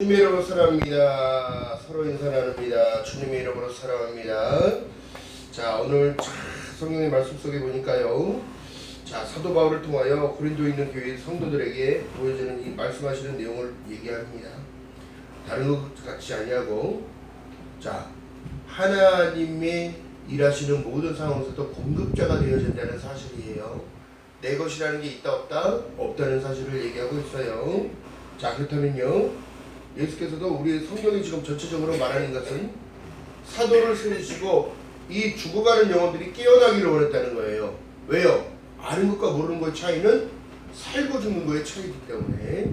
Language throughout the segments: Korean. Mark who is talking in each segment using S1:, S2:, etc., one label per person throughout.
S1: 주님의 이름으로 사랑합니다. 서로 인사 나눕니다. 주님의 이름으로 사랑합니다. 자, 오늘 성경의 말씀 속에 보니까요. 자, 사도 바울을 통하여 고린도에 있는 교회 성도들에게 보여주는 이 말씀하시는 내용을 얘기합니다. 다른 것 같이 아니하고, 자, 하나님의 일하시는 모든 상황에서도 공급자가 되어진다는 사실이에요. 내 것이라는 게 있다 없다? 없다는 사실을 얘기하고 있어요. 자, 그렇다면요. 예수께서도 우리 성경이 지금 전체적으로 말하는 것은 사도를 세우시고 이 죽어가는 영혼들이 깨어나기를 원했다는 거예요. 왜요? 아는 것과 모르는 것의 차이는 살고 죽는 것의 차이이기 때문에.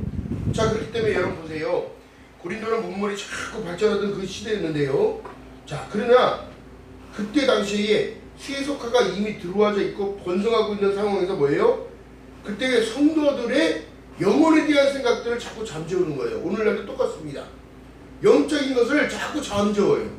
S1: 자, 그렇기 때문에 여러분 보세요. 고린도는 문물이 자꾸 발전하던 그 시대였는데요. 자, 그러나 그때 당시에 세속화가 이미 들어와져 있고 번성하고 있는 상황에서 뭐예요? 그때 성도들의 영혼에 대한 생각들을 자꾸 잠재우는 거예요. 오늘날도 똑같습니다. 영적인 것을 자꾸 잠재워요.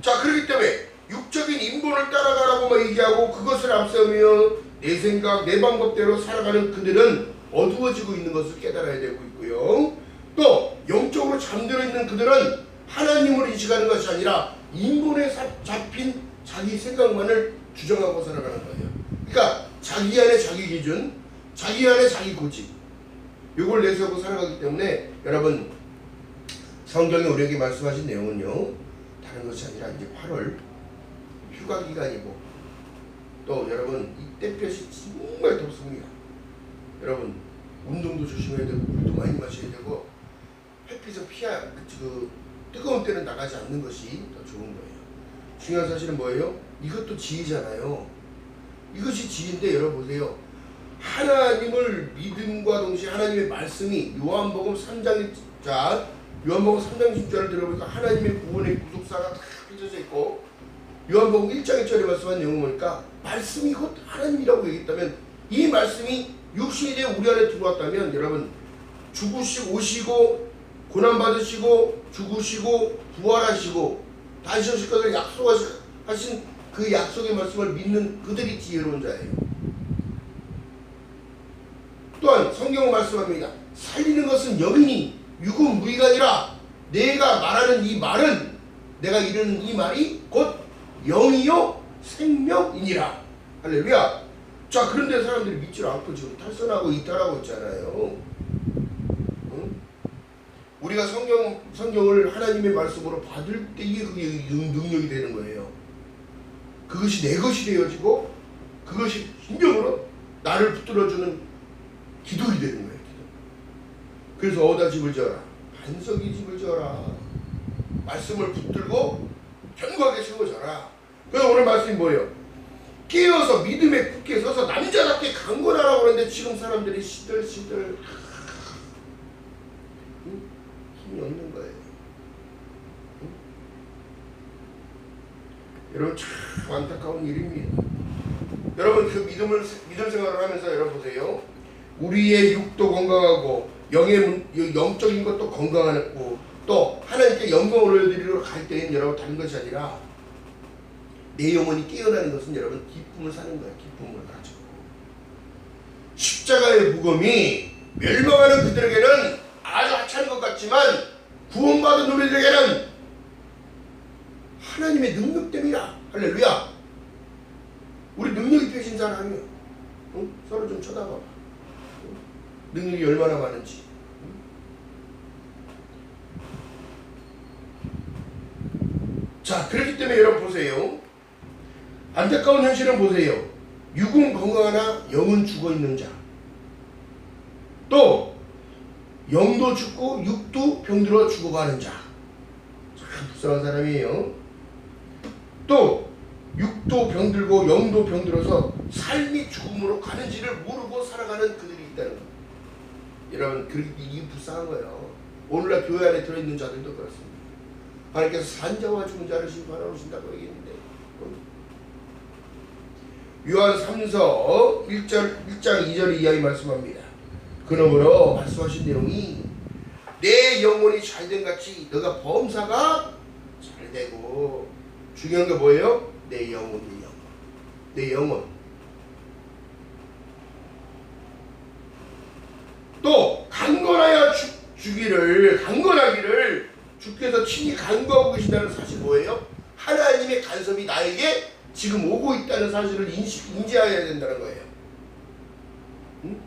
S1: 자, 그렇기 때문에 육적인 인본을 따라가라고 얘기하고 그것을 앞세우며 내 생각, 내 방법대로 살아가는 그들은 어두워지고 있는 것을 깨달아야 되고 있고요. 또 영적으로 잠들어 있는 그들은 하나님을 인식하는 것이 아니라 인본에 잡힌 자기 생각만을 주장하고 살아가는 거예요. 그러니까 자기 안에 자기 기준, 자기 안에 자기 고집, 이걸 내세우고 살아가기 때문에 여러분, 성경이 우리에게 말씀하신 내용은요, 다른 것이 아니라 이제 8월 휴가 기간이고, 또 여러분 이 땡볕이 정말 덥습니다. 여러분 운동도 조심해야 되고 물도 많이 마셔야 되고 햇빛을 그 뜨거운 때는 나가지 않는 것이 더 좋은 거예요. 중요한 사실은 뭐예요? 이것도 지혜잖아요. 이것이 지혜인데 여러분 보세요. 하나님을 믿음과 동시에 하나님의 말씀이 요한복음 3장 10절을 들어보니까 하나님의 구원의 구속사가 다 펼쳐져 있고, 요한복음 1장 1절에 말씀한 내용을 보니까 말씀이 곧 하나님이라고 얘기했다면, 이 말씀이 육신이 되어 우리 안에 들어왔다면 여러분, 죽으시고 오시고 고난받으시고 죽으시고 부활하시고 다시 오실 것을 약속하신 그 약속의 말씀을 믿는 그들이 지혜로운 자예요. 또한 성경은 말씀합니다. 살리는 것은 영이니 육은 무의가 아니라 내가 말하는 이 말은, 내가 이르는 이 말이 곧 영이요 생명이니라. 할렐루야. 자, 그런데 사람들이 믿지 않고 지금 탈선하고 이탈하고 있잖아요. 응? 우리가 성경을 하나님의 말씀으로 받을 때 이게 그게 능력이 되는 거예요. 그것이 내 것이 되어지고 그것이 진정으로 나를 붙들어주는 기둥이 되는 거예요. 기둥. 그래서 어디다 집을 지어라? 반석이 집을 지어라. 말씀을 붙들고 견고하게 세워져라. 그래서 오늘 말씀이 뭐예요? 깨어서 믿음에 굳게 서서 남자답게 강건하라고 그러는데 지금 사람들이 시들시들 힘이 없는 거예요. 여러분 참 안타까운 일입니다. 여러분 그 믿음 생활을 하면서 여러분 보세요. 우리의 육도 건강하고 영적인 것도 건강하고 또 하나님께 영광을 올려드리러 갈 때는 여러분 다른 것이 아니라 내 영혼이 깨어나는 것은 여러분 기쁨을 사는 거예요. 기쁨을 가지고 십자가의 복음이 멸망하는 그들에게는 아주 하찮은 것 같지만 구원받은 우리들에게는 하나님의 능력 때문이라. 할렐루야. 우리 능력이 되신 사람이요. 응? 서로 좀 쳐다봐봐. 능력이 얼마나 많은지. 자, 그렇기 때문에 여러분 보세요. 안타까운 현실은 보세요. 육은 건강하나 영은 죽어있는 자. 또 영도 죽고 육도 병들어 죽어가는 자. 참 불쌍한 사람이에요. 또 육도 병들고 영도 병들어서 삶이 죽음으로 가는지를 모르고 살아가는 그들이 있다는 거예요. 여러분, 이게 불쌍한 거예요. 오늘날 교회 안에 들어있는 자들도 그렇습니다. 하나님께서 산자와 죽은 자를 심판하러 오신다고 얘기했는데, 요한 3서 1장 2절 이하에 말씀합니다. 그러므로 말씀하신 내용이 내 영혼이 잘된 같이 너가 범사가 잘되고, 중요한 게 뭐예요? 내 영혼이 내 영혼. 또 강건하여 주기를 강건하기를 주께서 친히 간구하고 계신다는 사실 뭐예요? 하나님의 간섭이 나에게 지금 오고 있다는 사실을 인지해야 된다는 거예요. 응?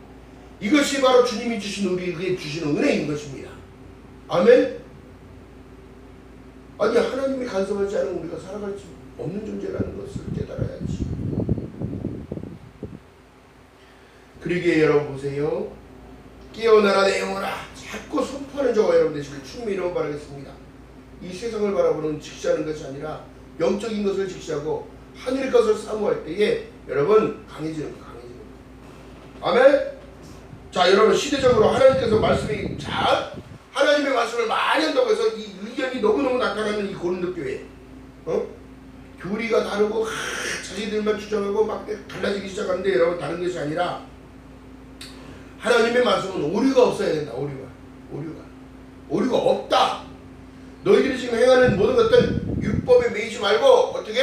S1: 이것이 바로 주님이 주신 우리에게 주시는 은혜인 것입니다. 아멘. 아니 하나님이 간섭하지 않으면 우리가 살아갈 수 없는 존재라는 것을 깨달아야지. 그러기에 여러분 보세요. 깨어나라 내 영혼아. 자꾸 선포하는 저와 여러분 되시길 주님의 이름으로 바라겠습니다. 이 세상을 바라보는 직시하는 것이 아니라 영적인 것을 직시하고 하늘의 것을 사모할 때에 여러분 강해지는 거예요. 아멘. 자 여러분 시대적으로 하나님께서 말씀이 하나님의 말씀을 많이 한다고 해서 이 의견이 너무너무 나타나는 이 고린도 교회 교리가 다르고 자기들만 주장하고 막 달라지기 시작하는데 여러분 다른 것이 아니라 하나님의 말씀은 오류가 없어야 된다. 오류가 없다. 너희들이 지금 행하는 모든 것들 율법에 매이지 말고 어떻게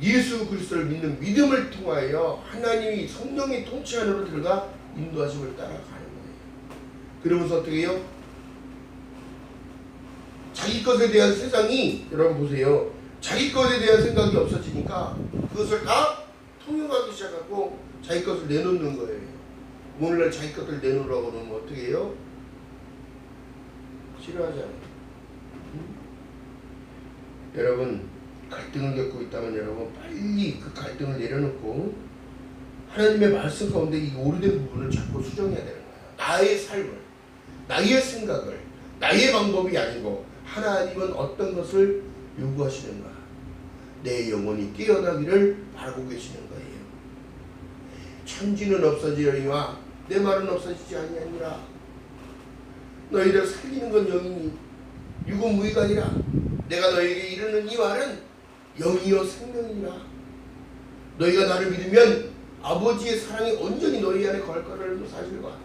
S1: 예수 그리스도를 믿는 믿음을 통하여 하나님이 성령이 통치하는 들과 인도하심을 따라가는 거예요. 그러면서 어떻게 해요? 자기 것에 대한 세상이 여러분 보세요. 자기 것에 대한 생각이 없어지니까 그것을 다 통용하기 시작하고 자기 것을 내놓는 거예요. 오늘날 자기 것을 내놓으라고 그러면 어떻게 해요? 싫어하잖아요. 여러분 갈등을 겪고 있다면 여러분 빨리 그 갈등을 내려놓고 하나님의 말씀 가운데 이 오래된 부분을 자꾸 수정해야 되는 거예요. 나의 삶을, 나의 생각을, 나의 방법이 아니고 하나님은 어떤 것을 요구하시는가. 내 영혼이 깨어나기를 바라고 계시는 거예요. 천지는 없어지려니와 내 말은 없어지지 아니하니라. 너희들 살리는 건 영이니 육은 무의가 아니라 내가 너희에게 이르는 이 말은 영이요 생명이니라. 너희가 나를 믿으면 아버지의 사랑이 온전히 너희 안에 거할 거라는 사실과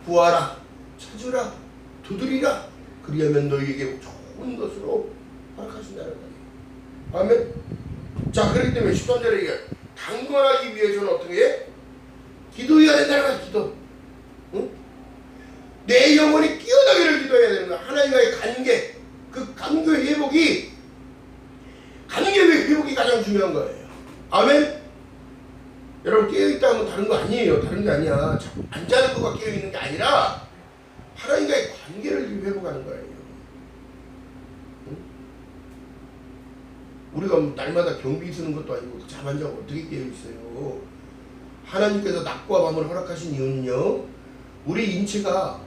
S1: 구하라, 찾으라, 두드리라. 그리하면 너희에게 좋은 것으로 허락하신다는 거예요. 아멘. 자 그렇기 때문에 13절에 이게 강건하기 위해서는 어떻게 해? 기도해야 된다는 거야. 기도. 응? 내 영혼이 깨어나기를 기도해야 되는 거야. 하나님과의 관계, 그 관계의 회복이 가장 중요한 거예요. 아멘. 여러분 깨어있다 하면 다른 거 아니에요. 다른 게 아니야. 안 자는 것과 깨어있는 게 아니라 하나님과의 관계를 회복하는 거예요. 응? 우리가 날마다 경비 쓰는 것도 아니고 잠 안 자고 어떻게 깨어있어요. 하나님께서 낮과 밤을 허락하신 이유는요, 우리 인체가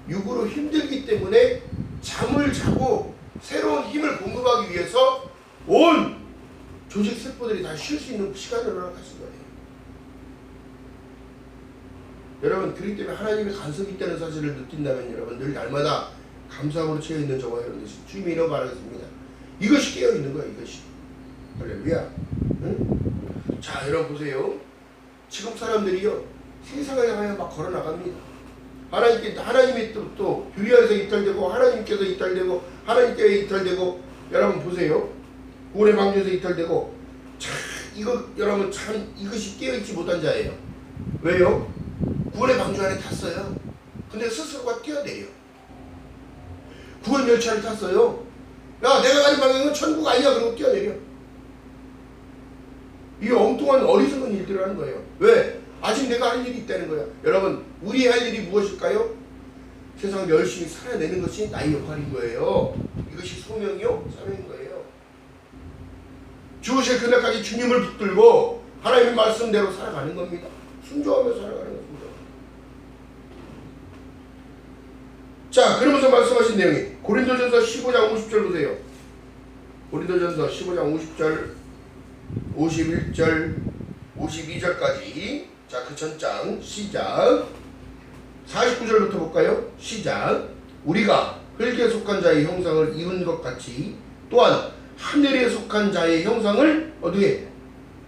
S1: 육으로 힘들기 때문에 잠을 자고 새로운 힘을 공급하기 위해서 온 조직 세포들이 다 쉴 수 있는 시간을 허락하신 거예요. 여러분 그렇기 때문에 하나님의 간섭이 있다는 사실을 느낀다면 여러분 늘 날마다 감사함으로 채워있는 저와 여러분들 주님의 이름 바라겠습니다. 이것이 깨어있는 거예요. 이것이. 할렐루야. 응? 자 여러분 보세요. 지금 사람들이요 세상을 향하여 막 걸어나갑니다. 하나님이 또 교회 안에서 이탈되고 하나님께서 이탈되고 하나님께서 이탈되고 여러분 보세요. 구원의 방주에서 이탈되고 참 이거 여러분 참 이것이 깨어있지 못한 자예요. 왜요? 구원의 방주 안에 탔어요. 근데 스스로가 뛰어내려. 구원 열차를 탔어요. 야 내가 가는 방향은 천국 아니야. 그러고 뛰어내려. 이 엉뚱한 어리석은 일들을 하는 거예요. 왜? 아직 내가 할 일이 있다는 거야. 여러분 우리 할 일이 무엇일까요? 세상을 열심히 살아내는 것이 나의 역할인 거예요. 이것이 소명이요 사명인 거예요. 죽으실 그날까지 주님을 붙들고 하나님의 말씀대로 살아가는 겁니다. 순종하며 살아가는 것입니다. 자 그러면서 말씀하신 내용이 고린도전서 15장 50절 보세요. 고린도전서 15장 50절 51절 52절까지 자 그 전장 시작 49절부터 볼까요? 시작 우리가 흙에 속한 자의 형상을 입은 것 같이 또한 하늘에 속한 자의 형상을 어디에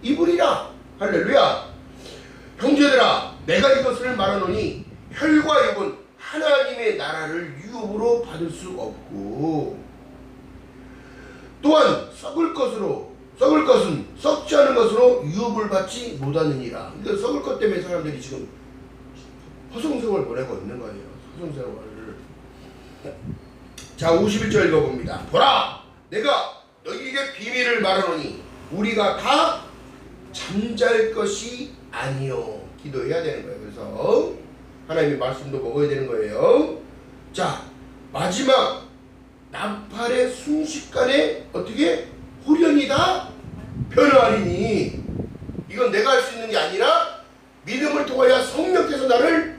S1: 입으리라. 할렐루야. 형제들아 내가 이것을 말하노니 혈과 육은 하나님의 나라를 유업으로 받을 수 없고 또한 썩을 것은 썩지 않은 것으로 유업을 받지 못하느니라. 그러니까 썩을 것 때문에 사람들이 지금 소송생활 보내고 있는 거예요. 소송생활을. 자 51절 읽어봅니다. 보라 내가 너희에게 비밀을 말하노니 우리가 다 잠잘 것이 아니요. 기도해야 되는 거예요. 그래서 하나님의 말씀도 먹어야 되는 거예요. 자 마지막 나팔의 순식간에 어떻게 홀연이 다 변화하리니 이건 내가 할 수 있는 게 아니라 믿음을 통하여 성령께서 나를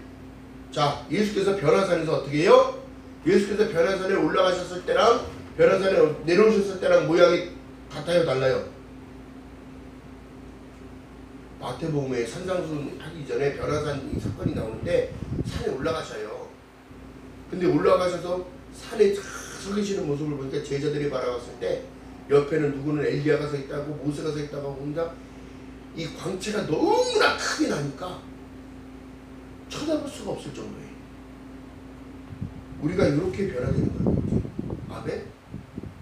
S1: 자 예수께서 변화산에서 어떻게 해요? 예수께서 변화산에 올라가셨을 때랑 변화산에 내려오셨을 때랑 모양이 같아요 달라요? 마태복음에 산상수훈 하기 전에 변화산 사건이 나오는데 산에 올라가셔요. 근데 올라가셔서 산에 쫙 서 계시는 모습을 보니까 제자들이 바라봤을 때 옆에는 누구는 엘리야가 서 있다고 모세가 서 있다고 본다. 이 광채가 너무나 크게 나니까 쳐다볼 수가 없을 정도예요. 우리가 이렇게 변화되는 거예요. 아멘.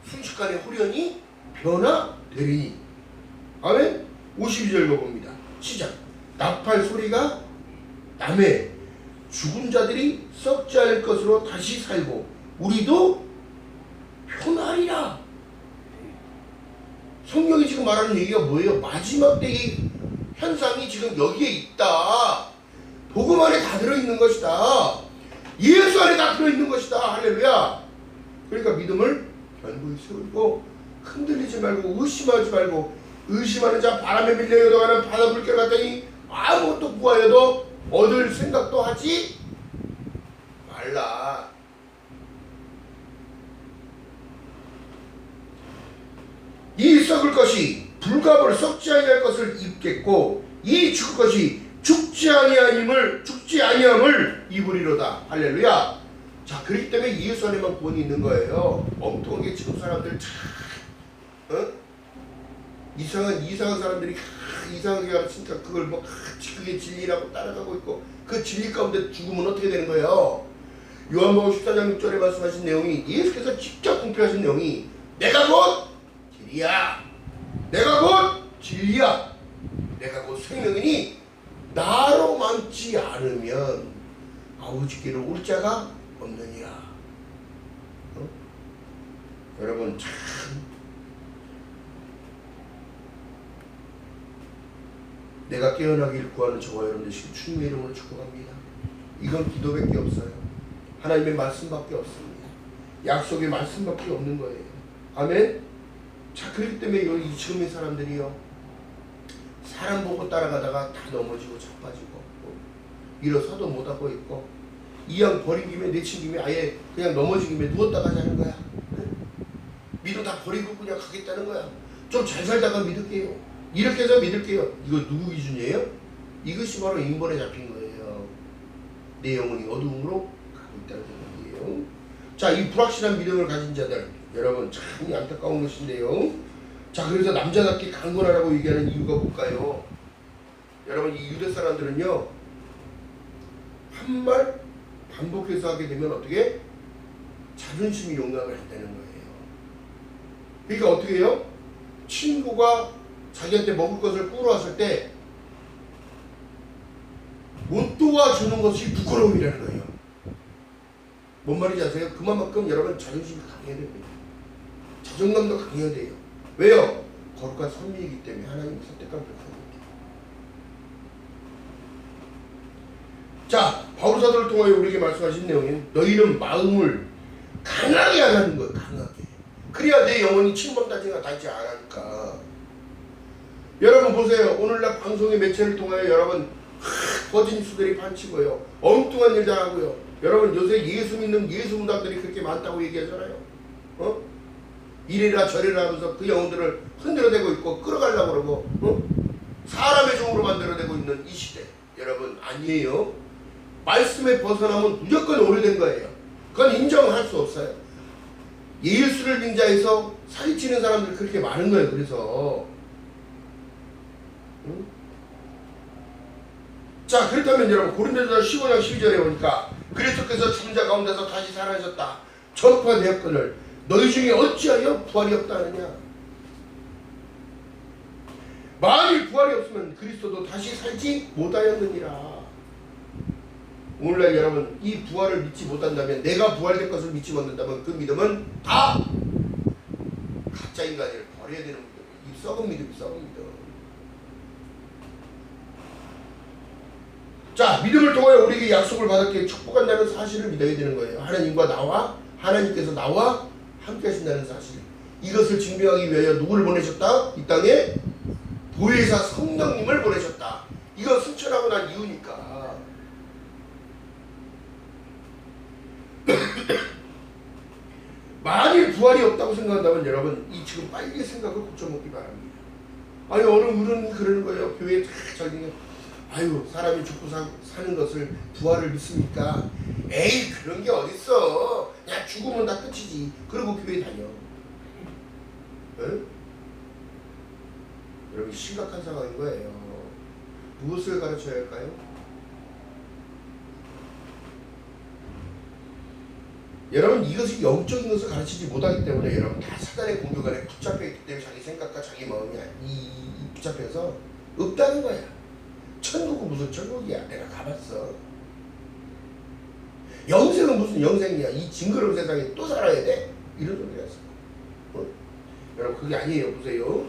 S1: 순식간에 홀연히 변화되리니. 아멘. 52절 읽어봅니다. 시작. 나팔 소리가 나매 죽은 자들이 썩지 않을 것으로 다시 살고 우리도 편하리라. 성경이 지금 말하는 얘기가 뭐예요? 마지막 때의 현상이 지금 여기에 있다. 복음 안에 다 들어있는 것이다. 예수 안에 다 들어있는 것이다. 할렐루야. 그러니까 믿음을 견고히 세우고 흔들리지 말고 의심하지 말고 의심하는 자 바람에 밀려 요동하는 바다 물결 같더니 아무것도 구하여도 얻을 생각도 하지 말라. 이 썩을 것이 불갑을 썩지 아니할 것을 입겠고 이 죽을 것이 죽지 아니함을 입으리로다. 할렐루야. 자 그렇기 때문에 예수 안에만 구원이 있는 거예요. 엉뚱하게 지금 사람들 참 이상한 사람들이 이상하게 가르치니까 그걸 뭐 그게 진리라고 따라가고 있고 그 진리 가운데 죽으면 어떻게 되는 거예요? 요한복음 14장 6절에 말씀하신 내용이 예수께서 직접 공표하신 내용이 내가 곧 길이야. 내가 곧 진리야. 내가 곧 생명이니 나로 만지 않으면 아버지께로 올 자가 없느니라. 여러분 참 내가 깨어나길 구하는 저와 여러분 되시길 주님의 이름으로 축복합니다. 이건 기도밖에 없어요. 하나님의 말씀밖에 없습니다. 약속의 말씀밖에 없는 거예요. 아멘. 자 그렇기 때문에 이 지금의 사람들이요 사람 보고 따라가다가 다 넘어지고 자빠지고 일어서도 못하고 있고 이왕 버린 김에 내친 김에 아예 그냥 넘어진 김에 누웠다가 자는 거야. 믿음 다 버리고 그냥 가겠다는 거야. 좀 잘 살다가 믿을게요. 이렇게 해서 믿을게요. 이거 누구 기준이에요? 이것이 바로 인본에 잡힌 거예요. 내 영혼이 어두움으로 가고 있다는 생각이에요. 자, 이 불확실한 믿음을 가진 자들 여러분 참 안타까운 것인데요. 자 그래서 남자답게 강건하라고 얘기하는 이유가 뭘까요? 여러분 이 유대 사람들은요 한 말 반복해서 하게 되면 어떻게 자존심이 용납을 한다는 거예요. 그러니까 어떻게 해요? 친구가 자기한테 먹을 것을 꾸러왔을 때 못 도와주는 것이 부끄러움이라는 거예요. 뭔 말인지 아세요? 그만큼 여러분 자존심이 강해야 됩니다. 자존감도 강해야 돼요. 왜요? 거룩한 선미이기 때문에 하나님이 선택한 백성입니다. 자, 바울 사도를 통하여 우리에게 말씀하신 내용은 너희는 마음을 강하게 하라는 거예요. 강하게. 그래야 내 영혼이 침범당하지 않으니까. 여러분 보세요. 오늘날 방송의 매체를 통하여 여러분 거짓 수들이 판치고요. 엉뚱한 일 당하고요. 여러분 요새 예수 믿는 예수 문답들이 그렇게 많다고 얘기하잖아요. 이래라 저래라 하면서 그 영혼들을 흔들어대고 있고 끌어가려고 그러고 사람의 종으로 만들어내고 있는 이 시대. 여러분 아니에요. 말씀에 벗어나면 무조건 오래된 거예요. 그건 인정할 수 없어요. 예수를 빙자해서 사기치는 사람들이 그렇게 많은 거예요. 그래서 자 그렇다면 여러분 고린도전서 15장 12절에 보니까 그리스도께서 죽은 자 가운데서 다시 살아나셨다 전파되었거늘 너희 중에 어찌하여 부활이 없다느냐. 만일 부활이 없으면 그리스도도 다시 살지 못하였느니라. 오늘날 여러분 이 부활을 믿지 못한다면, 내가 부활될 것을 믿지 못한다면 그 믿음은 다 가짜 인간을 버려야 되는 믿음. 이 썩은 믿음, 썩은 믿음. 자, 믿음을 통하여 우리에게 약속을 받았기에 축복한다는 사실을 믿어야 되는 거예요. 하나님께서 나와 함께 하신다는 사실. 이것을 증명하기 위하여 누구를 보내셨다? 이 땅에 보혜사 성령님을 보내셨다. 이거 승천하고 난 이유니까. 만일 부활이 없다고 생각한다면 여러분 이 지금 빨리 생각을 고쳐먹기 바랍니다. 아니 어느 분은 그러는 거예요. 교회에 자기 아유 사람이 죽고 사는 것을 부활을 믿습니까? 에이 그런 게 어딨어. 야 죽으면 다 끝이지. 그러고 교회 다녀. 응? 여러분 심각한 상황인 거예요. 무엇을 가르쳐야 할까요? 여러분 이것이 영적인 것을 가르치지 못하기 때문에 여러분 다 사단의 공격 안에 붙잡혀 있기 때문에 자기 생각과 자기 마음이 붙잡혀서 없다는 거야. 천국은 무슨 천국이야. 내가 가봤어. 영생은 무슨 영생이야. 이 징그러운 세상에 또 살아야 돼? 이런 소리가 있어. 여러분 그게 아니에요. 보세요.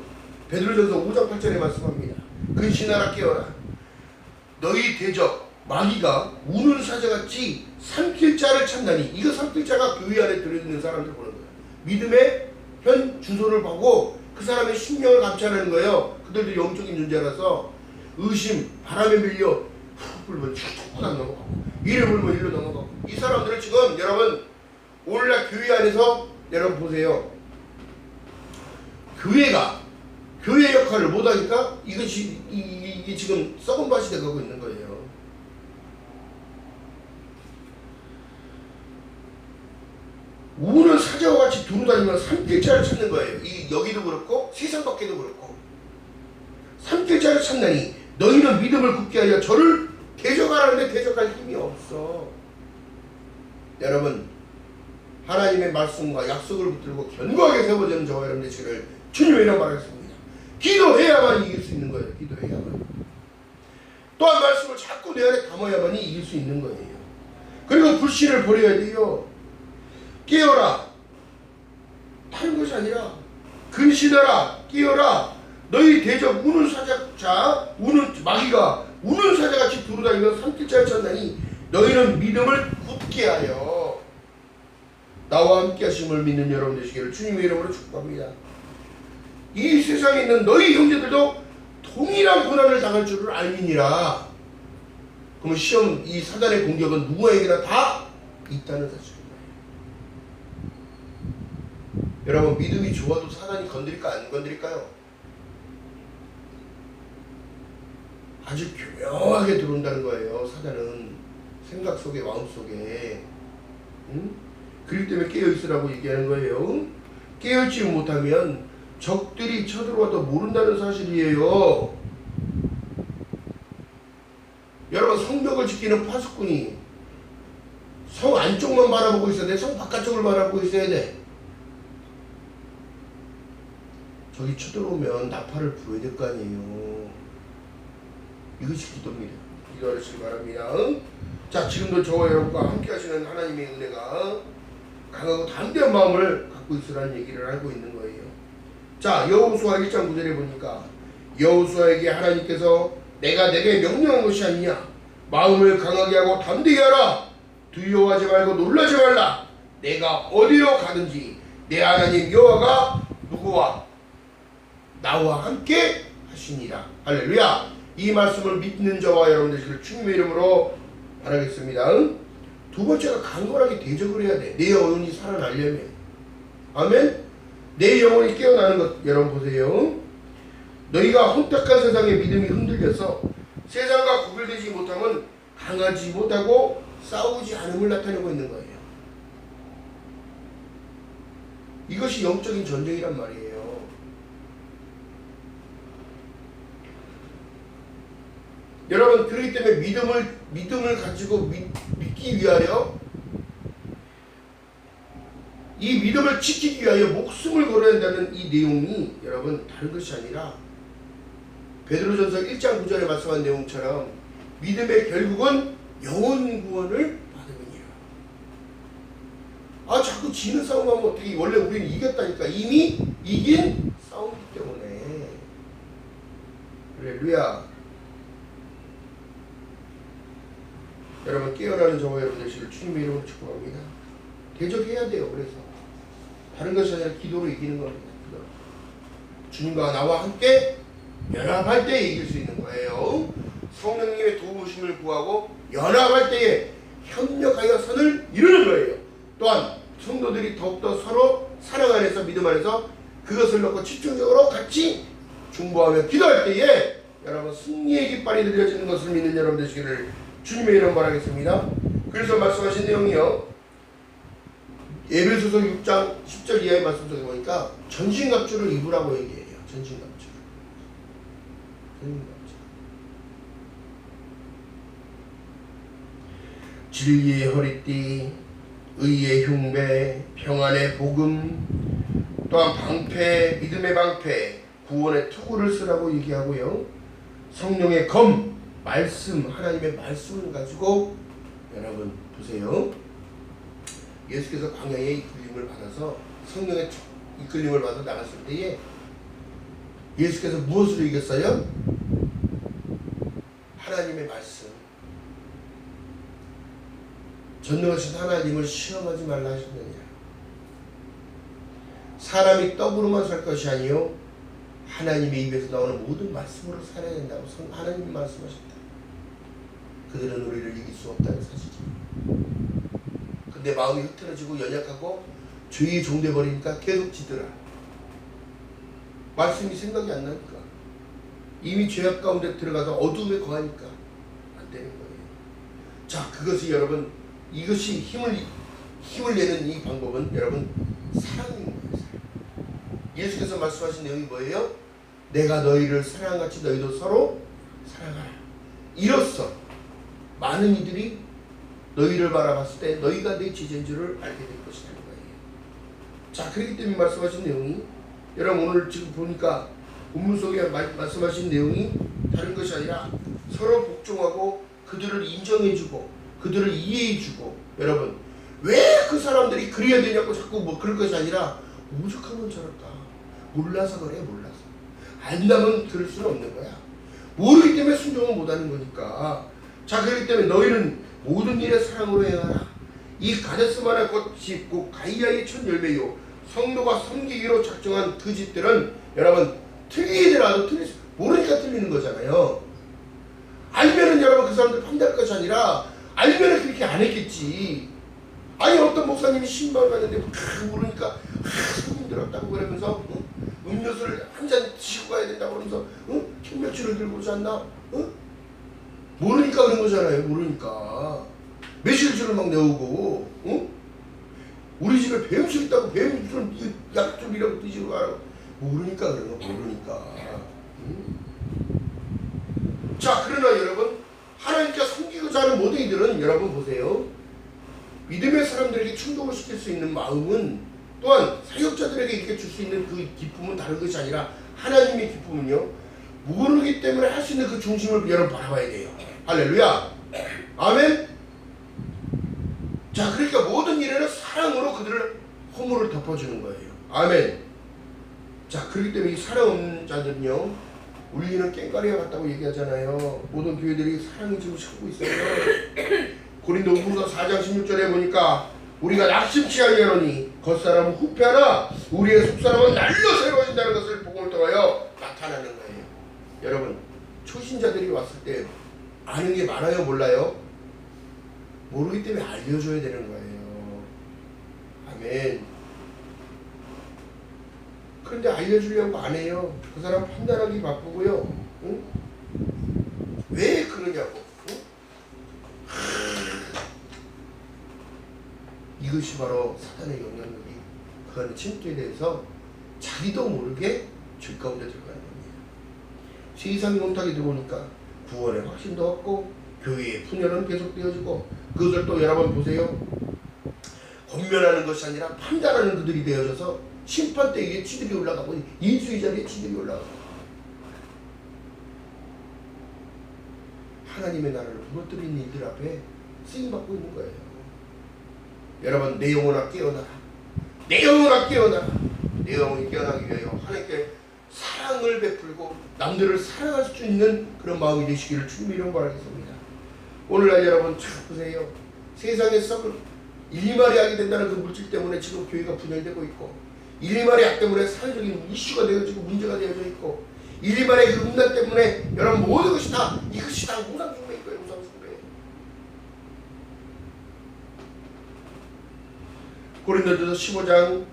S1: 베드로전서 5장 8절에 말씀합니다. 근신하라 깨어라. 너희 대적 마귀가 우는 사자같이 삼킬 자를 찾나니. 이거 삼킬 자가 교회 안에 들어있는 사람들 보는 거야. 믿음의 현 주소를 보고 그 사람의 심령을 감찰하는 거예요. 그들도 영적인 존재라서 의심, 바람에 밀려 훅 불면 쭉 넘어가고 이를 불면 일로 넘어가고. 이 사람들은 지금 여러분 오늘날 교회 안에서 여러분 보세요. 교회 역할을 못하니까 이게 지금 썩은 밭이 돼가고 있는 거예요. 우는 사자와 같이 두루다니면 삼킬 자를 찾는 거예요. 여기도 그렇고 세상 밖에도 그렇고. 삼킬 자를 찾나니 너희는 믿음을 굳게 하여 저를 대적하라는데 대적할 힘이 없어. 여러분 하나님의 말씀과 약속을 붙들고 견고하게 세워지는 저와 여러분의 죄를 주님의 이름 말하겠습니다. 기도해야만 이길 수 있는 거예요. 기도해야만. 또한 말씀을 자꾸 내 안에 담아야만이 이길 수 있는 거예요. 그리고 불신을 버려야 돼요. 깨어라. 다른 것이 아니라 근신하라. 깨어라. 너희 대적 우는 사자, 마귀가 우는 사자같이 두루다니며 삼킬 자를 찾나니 너희는 믿음을 굳게 하여 나와 함께 하심을 믿는 여러분 되시기를 주님의 이름으로 축복합니다. 이 세상에 있는 너희 형제들도 동일한 고난을 당할 줄을 알미니라. 그러면 시험, 이 사단의 공격은 누구에게나 다 있다는 사실입니다. 여러분 믿음이 좋아도 사단이 건드릴까 안 건드릴까요? 아주 교묘하게 들어온다는 거예요. 사단은 생각 속에 마음 속에. 그렇기 때문에 깨어있으라고 얘기하는 거예요. 깨어있지 못하면 적들이 쳐들어와도 모른다는 사실이에요. 여러분 성벽을 지키는 파수꾼이 성 안쪽만 바라보고 있어야 돼? 성 바깥쪽을 바라보고 있어야 돼? 저기 쳐들어오면 나팔을 불어야 될 거 아니에요. 이것이 기도입니다. 기도하시기 바랍니다. 자, 지금도 저와 여러분과 함께 하시는 하나님의 은혜가 강하고 담대한 마음을 갖고 있으라는 얘기를 하고 있는 거예요. 자, 여호수아 1장 9절에 보니까 여호수아에게 하나님께서 내가 내게 명령한 것이 아니냐. 마음을 강하게 하고 담대게 하라. 두려워하지 말고 놀라지 말라. 내가 어디로 가든지 내 하나님 여호와가 누구와 나와 함께 하시니라. 할렐루야. 이 말씀을 믿는 저와 여러분들 주님의 이름으로 바라겠습니다. 두 번째가 강건하게 대적을 해야 돼. 내 영혼이 살아나려면. 아멘. 내 영혼이 깨어나는 것 여러분 보세요. 너희가 혼탁한 세상에 믿음이 흔들려서 세상과 구별되지 못함은 강하지 못하고 싸우지 않음을 나타내고 있는 거예요. 이것이 영적인 전쟁이란 말이에요. 여러분 그렇기 때문에 믿음을 가지고 믿기 위하여 이 믿음을 지키기 위하여 목숨을 걸어야 한다는 이 내용이 여러분 다른 것이 아니라 베드로전서 1장 9절에 말씀한 내용처럼 믿음의 결국은 영원 구원을 받음이니라. 아 자꾸 지는 싸움하면 어떻게 원래 우리는 이겼다니까. 이미 이긴 싸움이기 때문에. 할렐루야. 여러분 깨어나는 저와 여러분 되시길 주님의 이름으로 축복합니다. 대적해야 돼요. 그래서 다른 것이 아니라 기도로 이기는 겁니다. 기도로. 주님과 나와 함께 연합할 때에 이길 수 있는 거예요. 성령님의 도우심을 구하고 연합할 때에 협력하여 선을 이루는 거예요. 또한 성도들이 더욱더 서로 사랑 안에서 믿음 안에서 그것을 놓고 집중적으로 같이 중보하며 기도할 때에 여러분 승리의 깃발이 들려지는 것을 믿는 여러분 되시기를 주님의 이름 바라겠습니다. 그래서 말씀하신 내용이요, 에베소서 6장 10절 이하의 말씀 속에 보니까 전신갑주를 입으라고 얘기해요. 전신갑주. 진리의 허리띠, 의의 흉배, 평안의 복음, 또한 방패, 믿음의 방패, 구원의 투구를 쓰라고 얘기하고요. 성령의 검, 말씀, 하나님의 말씀을 가지고 여러분 보세요. 예수께서 광야에 이끌림을 받아서 성령의 이끌림을 받아 나갔을 때에 예수께서 무엇으로 이겼어요? 하나님의 말씀. 전능하신 하나님을 시험하지 말라 하셨느니라. 사람이 떡으로만 살 것이 아니요 하나님의 입에서 나오는 모든 말씀으로 살아야 된다고 하나님이 말씀하셨다. 그들은 우리를 이길 수 없다는 사실이. 근데 마음이 흐트러지고 연약하고 죄의 종돼 버리니까 계속 지더라. 말씀이 생각이 안 나니까. 이미 죄악 가운데 들어가서 어둠에 거하니까 안 되는 거예요. 자, 그것이 여러분, 이것이 힘을 내는 이 방법은 여러분 사랑인 거예요. 사랑. 예수께서 말씀하신 내용이 뭐예요? 내가 너희를 사랑같이 너희도 서로 사랑하라. 이로써 많은 이들이 너희를 바라봤을 때 너희가 내 제자인 줄을 알게 될 것이라는 거예요. 자, 그렇기 때문에 말씀하신 내용이 여러분 오늘 지금 보니까 본문 속에 말씀하신 내용이 다른 것이 아니라 서로 복종하고 그들을 인정해주고 그들을 이해해주고. 여러분 왜 그 사람들이 그래야 되냐고 자꾸 뭐 그럴 것이 아니라 오죽하면 저럴까. 몰라서 그래. 몰라서. 안다면 그럴 수는 없는 거야. 모르기 때문에 순종을 못하는 거니까. 자, 그렇기 때문에 너희는 모든 일에 사랑으로 행하라. 이 가데스마나 꽃이 곧 가이아의 첫 열매요 성도가 섬기기로 작정한 그 짓들은 여러분 틀리더라도 모르니까 틀리는 거잖아요. 알면은 여러분 그 사람들 판단할 것이 아니라 알면은 그렇게 안 했겠지. 아니 어떤 목사님이 신방을 갔는데 모르니까 손님 들었다고 그러면서 음료수를 한 잔 드시고 가야 된다고 그러면서 캔맥주를 들고 오지 않나? 모르니까 그런 거잖아요. 모르니까 매실주를 막 내오고 우리 집에 뱀술 있다고 뱀술 약줄이라고 드시고 가라고. 모르니까 그런 거. 모르니까. 자, 그러나 여러분 하나님께 섬기고자 하는 모든 이들은 여러분 보세요. 믿음의 사람들에게 충동을 시킬 수 있는 마음은 또한 사역자들에게 이렇게 줄 수 있는 그 기쁨은 다른 것이 아니라 하나님의 기쁨은요 모르기 때문에 할 수 있는 그 중심을 여러분 바라봐야 돼요. 할렐루야. 아멘. 자, 그러니까 모든 일에는 사랑으로 그들을 허물을 덮어주는 거예요. 아멘. 자, 그렇기 때문에 이 사랑 없는 자들은요 울리는 깽가리와 같다고 얘기하잖아요. 모든 교회들이 사랑이 지금 찾고 있어요. 고린도 후서 4장 16절에 보니까 우리가 낙심치 아니하노니 겉사람은 후패하나 우리의 속사람은 날로 새로워진다는 것을 복음을 통하여 나타나는 거예요. 여러분 초신자들이 왔을 때 아는 게 많아요? 몰라요? 모르기 때문에 알려줘야 되는 거예요. 아멘. 그런데 알려주려고 안 해요. 그 사람 판단하기 바쁘고요. 응? 왜 그러냐고. 응? 이것이 바로 사탄의 영향력이 그하는 침투에 대해서 자기도 모르게 죄 가운데 들어가는 겁니다. 세상이 온탁이 들어오니까 구원의 확신도 없고 교회의 분열은 계속되어지고 그것을 또 여러분 보세요. 권면하는 것이 아니라 판단하는 그들이 되어져서 심판대에 치들이 올라가고 예수의 자리에 치들이 올라가고 하나님의 나라를 무너뜨리는 일들 앞에 쓰임받고 있는 거예요. 여러분, 내 영혼아 깨어나라. 내 영혼아 깨어나라. 내 영혼이 깨어나기 위하여 하나님께 사랑을 베풀고 남들을 사랑할 수 있는 그런 마음이 되시기를 주님의 이름으로 바라겠습니다. 오늘날 여러분 참 보세요. 세상에서 1~2마리 하게 된다는 그 물질 때문에 지금 교회가 분열되고 있고, 1~2마리 약 때문에 사회적인 이슈가 되어지고 문제가 되어져 있고, 1~2마리 그 음란 때문에 여러분 모든 것이 다 이것이 다 우상숭배일 거예요. 우상숭배. 고린도전서 15장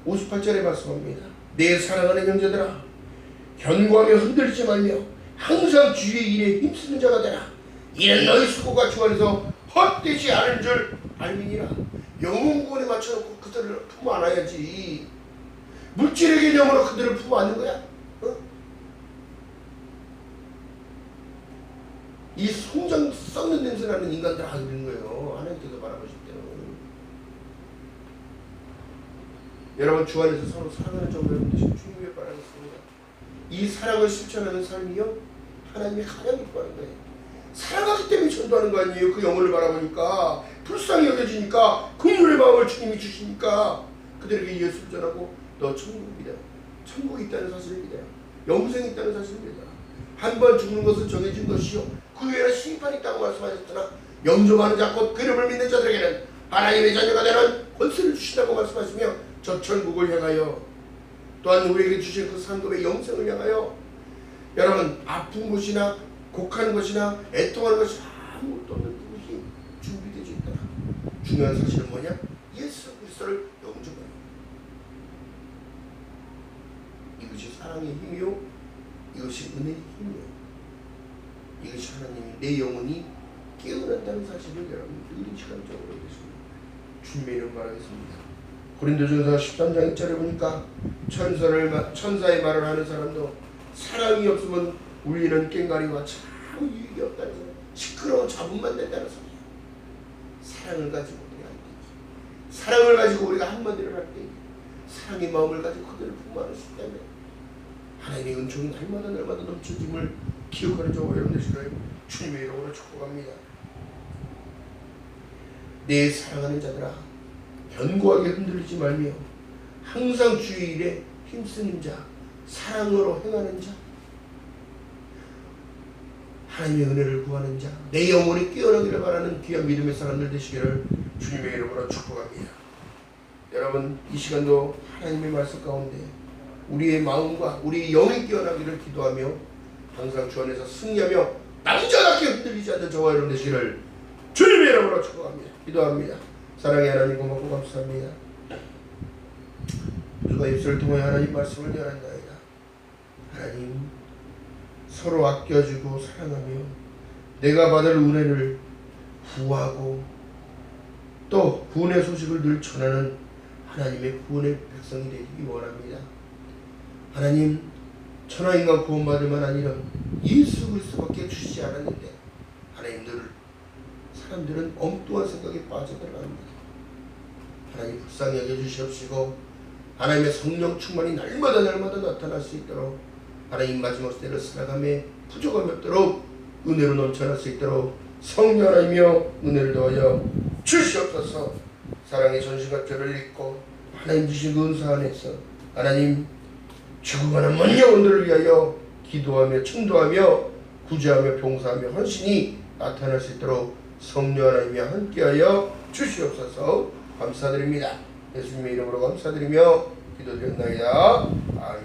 S1: 58절에 말씀합니다. 내 사랑하는 형제들아, 견고하며 흔들리지 말며 항상 주의 일에 힘쓰는 자가 되라. 이는 너희 수고가 주 안에서 헛되지 않은 줄 알미니라. 영혼 구원에 맞춰놓고 그들을 품어 안아야지. 물질의 개념으로 그들을 품어 안는 거야? 어? 이 송장 썩는 냄새 나는 인간들 하고 있는 거예요. 하나님께서 바라보실 때는. 여러분, 주 안에서 서로 사랑하는 점을 여러분 되시고 주님을 바라겠습니다. 이 사랑을 실천하는 삶이요, 하나님이 가장 기뻐하는 거예요. 사랑하기 때문에 전도하는 거 아니에요. 그 영혼을 바라보니까 불쌍히 여겨지니까 긍휼의 마음을 주님이 주시니까 그들에게 예수를 전하고 너 천국이다. 천국이 있다는 사실을 믿어요. 영생이 있다는 사실을 믿어요. 한 번 죽는 것은 정해진 것이요, 그 외에는 심판이 있다고 말씀하셨으나 영접하는 자 곧 그 이름을 믿는 자들에게는 하나님의 자녀가 되는 권세를 주신다고 말씀하시며 저 천국을 향하여 또한 우리에게 주신 그 상급의 영생을 향하여 여러분 아픈 것이나 곡하는 것이나 애통하는 것이 아무것도 없는 그것이 준비되어 있다. 중요한 사실은 뭐냐? 예수 그리스도를 영접하는 이것이 사랑의 힘이요, 이것이 은혜의 힘이요, 이것이 하나님이 내 영혼이 깨어난다는 사실을 여러분 늘 시간적으로 알겠습니다. 주님의 이름 바라겠습니다. 고린도전서 13장 1절에 보니까 천사의 말을 하는 사람도 사랑이 없으면 울리는 꽹과리와 참 유익이 없다는 소리, 시끄러운 잡음만 된다는 소리야. 사랑을 가지고 우리가 할 때, 사랑을 가지고 우리가 한마디를 할 때, 사랑의 마음을 가지고 그들을 품어낼 수 있다면 하나님의 은총이 날마다 넘쳐짐을 기억하는 저와 여러분 되시기를 주님의 이름으로 축복합니다. 내 사랑하는 자들아, 견고하게 흔들리지 말며 항상 주의 일에 힘쓰는 자, 사랑으로 행하는 자, 하나님의 은혜를 구하는 자, 내 영혼이 깨어나기를 바라는 귀한 믿음의 사람들 되시기를 주님의 이름으로 축복합니다. 여러분, 이 시간도 하나님의 말씀 가운데 우리의 마음과 우리의 영이 깨어나기를 기도하며 항상 주 안에서 승리하며 남자답게 흔들리지 않는 저와 여러분 되시기를 주님의 이름으로 축복합니다. 기도합니다. 사랑의 하나님 고맙고 감사합니다. 주가 입술을 통해 하나님 말씀을 전한다이다. 하나님, 서로 아껴주고 사랑하며 내가 받을 은혜를 구하고 또 구원의 소식을 늘 전하는 하나님의 구원의 백성이 되기 원합니다. 하나님, 천하인간 구원받을만 아니라 예수 그리스도밖에 주시지 않았는데 하나님 늘 사람들은 엉뚱한 생각에 빠져들어갑니다. 하나님 불쌍히 여겨주시옵시고 하나님의 성령 충만이 날마다 나타날 수 있도록 하나님 마지막 때를 살아감에 부족함이 없도록 은혜로 넘쳐날 수 있도록 성령 하나님이여 은혜를 더하여 주시옵소서. 사랑의 전신갑주를 입고 하나님 주신 그 은사 안에서 하나님 죽어가는 먼 영혼들을 위하여 기도하며 충도하며 구제하며 봉사하며 헌신이 나타날 수 있도록 성령 하나님이 함께하여 주시옵소서. 감사드립니다. 예수님의 이름으로 감사드리며 기도드렸나이다. 아멘.